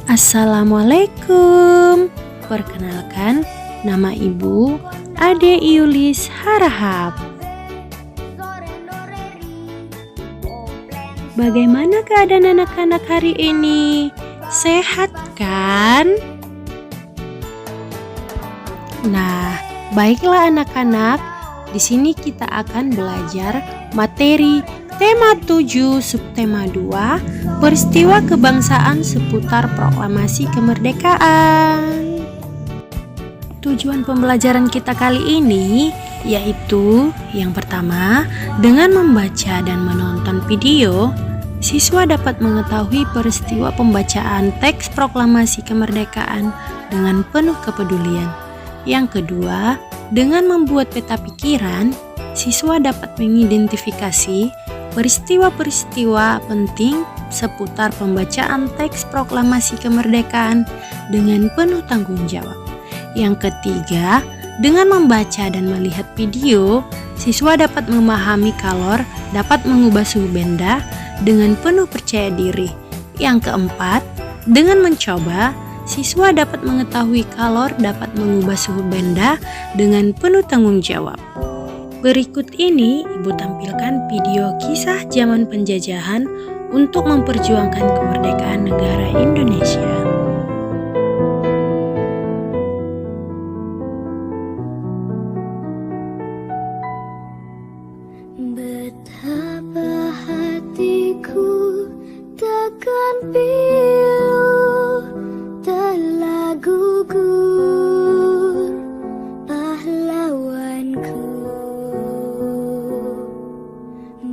Assalamualaikum. Perkenalkan, nama Ibu Ade Yulis Harahap. Bagaimana keadaan anak-anak hari ini? Sehat kan? Nah, baiklah anak-anak. Di sini kita akan belajar materi tema 7 subtema 2 peristiwa kebangsaan seputar proklamasi kemerdekaan. Tujuan pembelajaran kita kali ini yaitu yang pertama, dengan membaca dan menonton video, siswa dapat mengetahui peristiwa pembacaan teks proklamasi kemerdekaan dengan penuh kepedulian. Yang kedua, dengan membuat peta pikiran, siswa dapat mengidentifikasi peristiwa-peristiwa penting seputar pembacaan teks proklamasi kemerdekaan dengan penuh tanggung jawab. Yang ketiga, dengan membaca dan melihat video, siswa dapat memahami kalor dapat mengubah suhu benda dengan penuh percaya diri. Yang keempat, dengan mencoba, siswa dapat mengetahui kalor dapat mengubah suhu benda dengan penuh tanggung jawab. Berikut ini Ibu tampilkan video kisah zaman penjajahan untuk memperjuangkan kemerdekaan negara Indonesia. Betapa hatiku takkan pilu telah gugur pahlawanku.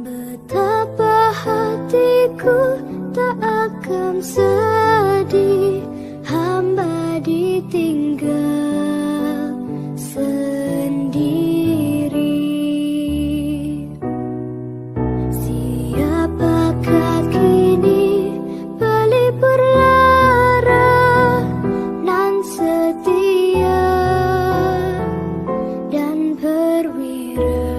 Betapa hatiku tak akan sedih hamba ditinggal sendiri. Siapakah kini pelipur lara nan setia dan perwira?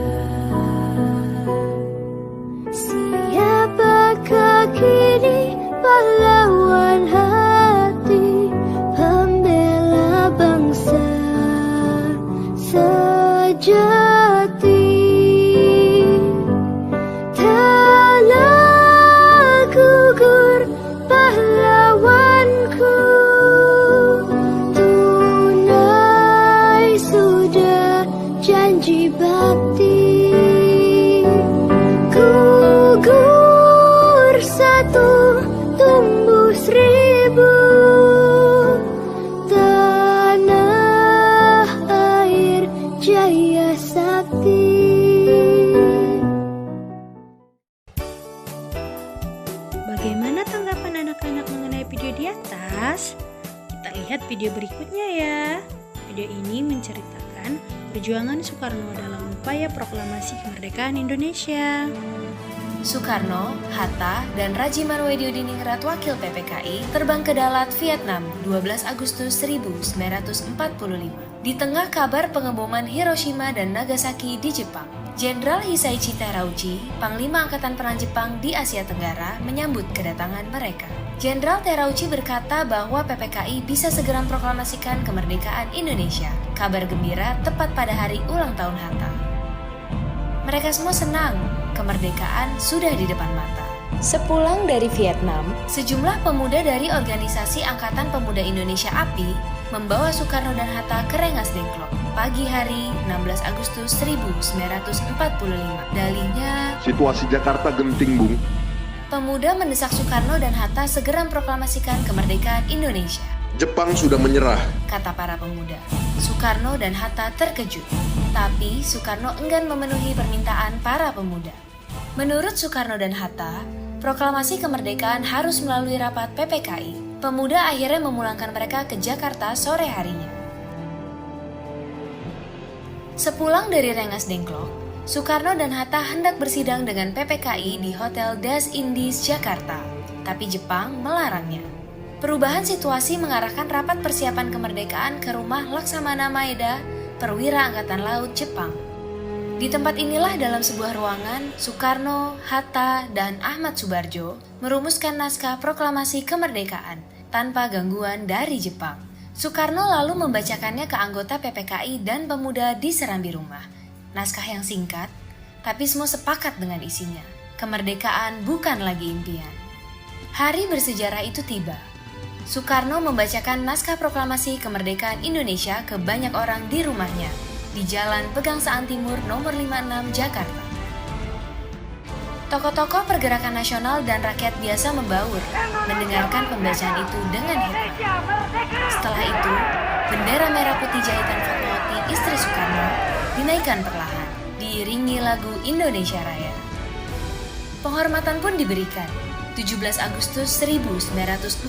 Siapakah kini pahlawan hati pembela bangsa sejati? Telah gugur pahlawanku, tunai sudah janji bakti. Gugur satu, tumbuh seribu, tanah air jaya sakti. Bagaimana tanggapan anak-anak mengenai video di atas? Kita lihat video berikutnya ya. Video ini menceritakan perjuangan Soekarno dalam upaya proklamasi kemerdekaan Indonesia. Soekarno, Hatta, dan Rajiman Wediodiningrat Wakil PPKI terbang ke Dalat, Vietnam, 12 Agustus 1945. Di tengah kabar pengeboman Hiroshima dan Nagasaki di Jepang, Jenderal Hisaichi Terauchi, Panglima Angkatan Perang Jepang di Asia Tenggara, menyambut kedatangan mereka. Jenderal Terauchi berkata bahwa PPKI bisa segera memproklamasikan kemerdekaan Indonesia. Kabar gembira tepat pada hari ulang tahun Hatta. Mereka semua senang, kemerdekaan sudah di depan mata. Sepulang dari Vietnam, sejumlah pemuda dari organisasi Angkatan Pemuda Indonesia API membawa Soekarno dan Hatta ke Rengas Dengklok pagi hari 16 Agustus 1945. Dalihnya, situasi Jakarta genting, Bung. Pemuda mendesak Soekarno dan Hatta segera memproklamasikan kemerdekaan Indonesia. Jepang sudah menyerah, kata para pemuda. Soekarno dan Hatta terkejut, tapi Soekarno enggan memenuhi permintaan para pemuda. Menurut Soekarno dan Hatta, proklamasi kemerdekaan harus melalui rapat PPKI. Pemuda akhirnya memulangkan mereka ke Jakarta sore harinya. Sepulang dari Rengas Dengklok, Soekarno dan Hatta hendak bersidang dengan PPKI di Hotel Das Indies, Jakarta, tapi Jepang melarangnya. Perubahan situasi mengarahkan rapat persiapan kemerdekaan ke rumah Laksamana Maeda, perwira Angkatan Laut Jepang. Di tempat inilah dalam sebuah ruangan, Soekarno, Hatta, dan Ahmad Subarjo merumuskan naskah proklamasi kemerdekaan tanpa gangguan dari Jepang. Soekarno lalu membacakannya ke anggota PPKI dan pemuda di serambi rumah. Naskah yang singkat, tapi semua sepakat dengan isinya. Kemerdekaan bukan lagi impian. Hari bersejarah itu tiba. Soekarno membacakan naskah proklamasi kemerdekaan Indonesia ke banyak orang di rumahnya, di Jalan Pegangsaan Timur nomor 56 Jakarta. Tokoh-tokoh pergerakan nasional dan rakyat biasa membaur, mendengarkan pembacaan itu dengan hebat. Setelah itu, bendera merah putih jahitan Fatmawati istri Soekarno dinaikkan perlahan, diiringi lagu Indonesia Raya. Penghormatan pun diberikan. 17 Agustus 1945,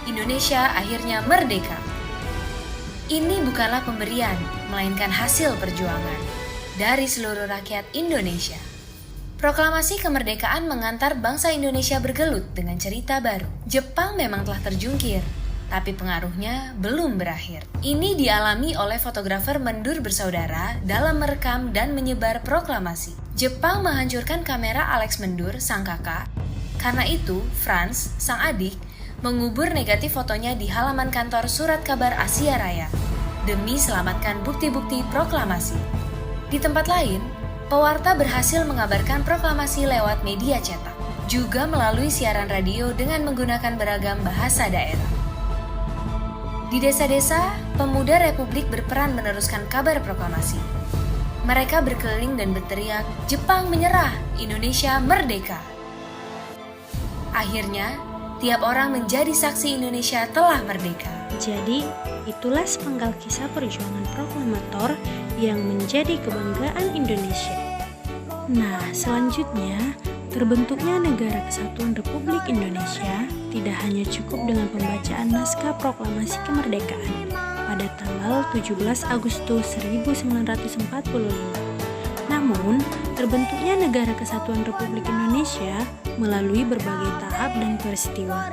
Indonesia akhirnya merdeka. Ini bukanlah pemberian, melainkan hasil perjuangan dari seluruh rakyat Indonesia. Proklamasi kemerdekaan mengantar bangsa Indonesia bergelut dengan cerita baru. Jepang memang telah terjungkir, tapi pengaruhnya belum berakhir. Ini dialami oleh fotografer Mendur bersaudara dalam merekam dan menyebar proklamasi. Jepang menghancurkan kamera Alex Mendur, sang kakak. Karena itu, Franz, sang adik, mengubur negatif fotonya di halaman kantor Surat Kabar Asia Raya demi selamatkan bukti-bukti proklamasi. Di tempat lain, pewarta berhasil mengabarkan proklamasi lewat media cetak, juga melalui siaran radio dengan menggunakan beragam bahasa daerah. Di desa-desa, pemuda Republik berperan meneruskan kabar proklamasi. Mereka berkeliling dan berteriak, "Jepang menyerah, Indonesia merdeka!" Akhirnya, tiap orang menjadi saksi Indonesia telah merdeka. Jadi, itulah sepenggal kisah perjuangan proklamator yang menjadi kebanggaan Indonesia. Nah, selanjutnya, terbentuknya Negara Kesatuan Republik Indonesia tidak hanya cukup dengan pembacaan naskah proklamasi kemerdekaan pada tanggal 17 Agustus 1945. Namun, terbentuknya Negara Kesatuan Republik Indonesia melalui berbagai tahap dan peristiwa.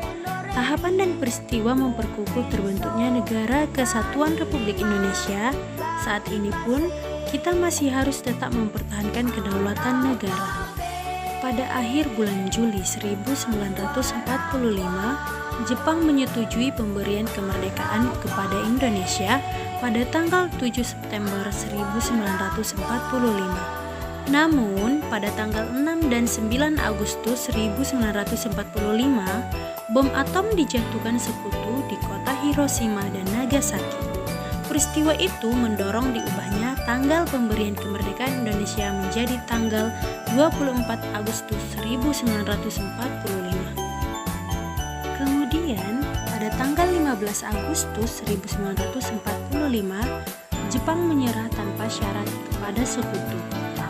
Tahapan dan peristiwa memperkukuh terbentuknya Negara Kesatuan Republik Indonesia. Saat ini pun, kita masih harus tetap mempertahankan kedaulatan negara. Pada akhir bulan Juli 1945, Jepang menyetujui pemberian kemerdekaan kepada Indonesia pada tanggal 7 September 1945. Namun, pada tanggal 6 dan 9 Agustus 1945, bom atom dijatuhkan sekutu di kota Hiroshima dan Nagasaki. Peristiwa itu mendorong diubahnya tanggal pemberian kemerdekaan Indonesia menjadi tanggal 24 Agustus 1945. Kemudian, pada tanggal 15 Agustus 1945, Jepang menyerah tanpa syarat kepada sekutu.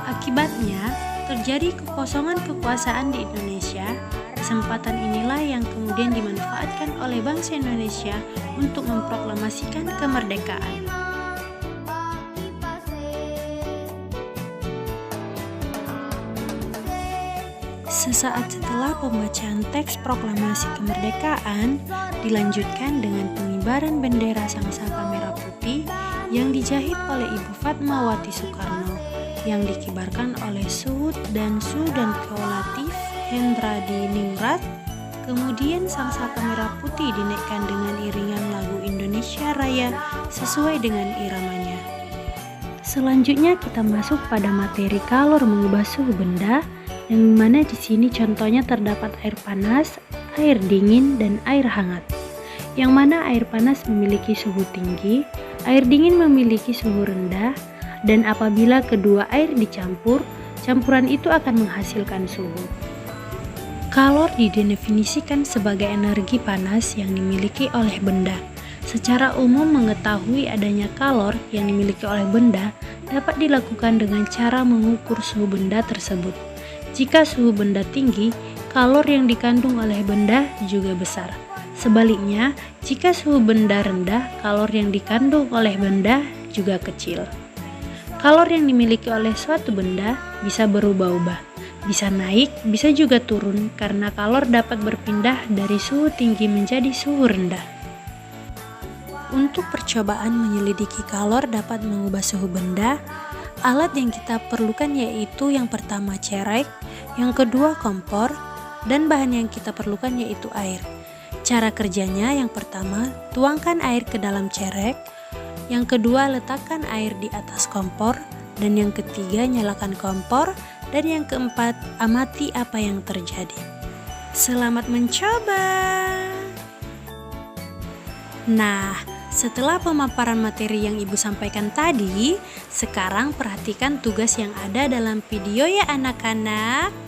Akibatnya, terjadi kekosongan kekuasaan di Indonesia. Kesempatan inilah yang kemudian dimanfaatkan oleh bangsa Indonesia untuk memproklamasikan kemerdekaan. Sesaat setelah pembacaan teks proklamasi kemerdekaan, dilanjutkan dengan pengibaran bendera Sangsaka Merah Putih yang dijahit oleh Ibu Fatmawati Soekarno, yang dikibarkan oleh Suhut dan Kaolatif Hendra di Ningrat. Kemudian Sangsaka Merah Putih dinaikkan dengan iringan lagu Indonesia Raya sesuai dengan iramanya. Selanjutnya kita masuk pada materi kalor mengubah suhu benda, yang mana di sini contohnya terdapat air panas, air dingin, dan air hangat. Yang mana air panas memiliki suhu tinggi, air dingin memiliki suhu rendah, dan apabila kedua air dicampur, campuran itu akan menghasilkan suhu. Kalor didefinisikan sebagai energi panas yang dimiliki oleh benda. Secara umum, mengetahui adanya kalor yang dimiliki oleh benda dapat dilakukan dengan cara mengukur suhu benda tersebut. Jika suhu benda tinggi, kalor yang dikandung oleh benda juga besar. Sebaliknya, jika suhu benda rendah, kalor yang dikandung oleh benda juga kecil. Kalor yang dimiliki oleh suatu benda bisa berubah-ubah, bisa naik, bisa juga turun karena kalor dapat berpindah dari suhu tinggi menjadi suhu rendah. Untuk percobaan menyelidiki kalor dapat mengubah suhu benda, alat yang kita perlukan yaitu yang pertama cerek, yang kedua kompor, dan bahan yang kita perlukan yaitu air. Cara kerjanya yang pertama, tuangkan air ke dalam cerek. Yang kedua, letakkan air di atas kompor. Dan yang ketiga, nyalakan kompor. Dan yang keempat, amati apa yang terjadi. Selamat mencoba! Nah, setelah pemaparan materi yang Ibu sampaikan tadi, sekarang perhatikan tugas yang ada dalam video ya anak-anak.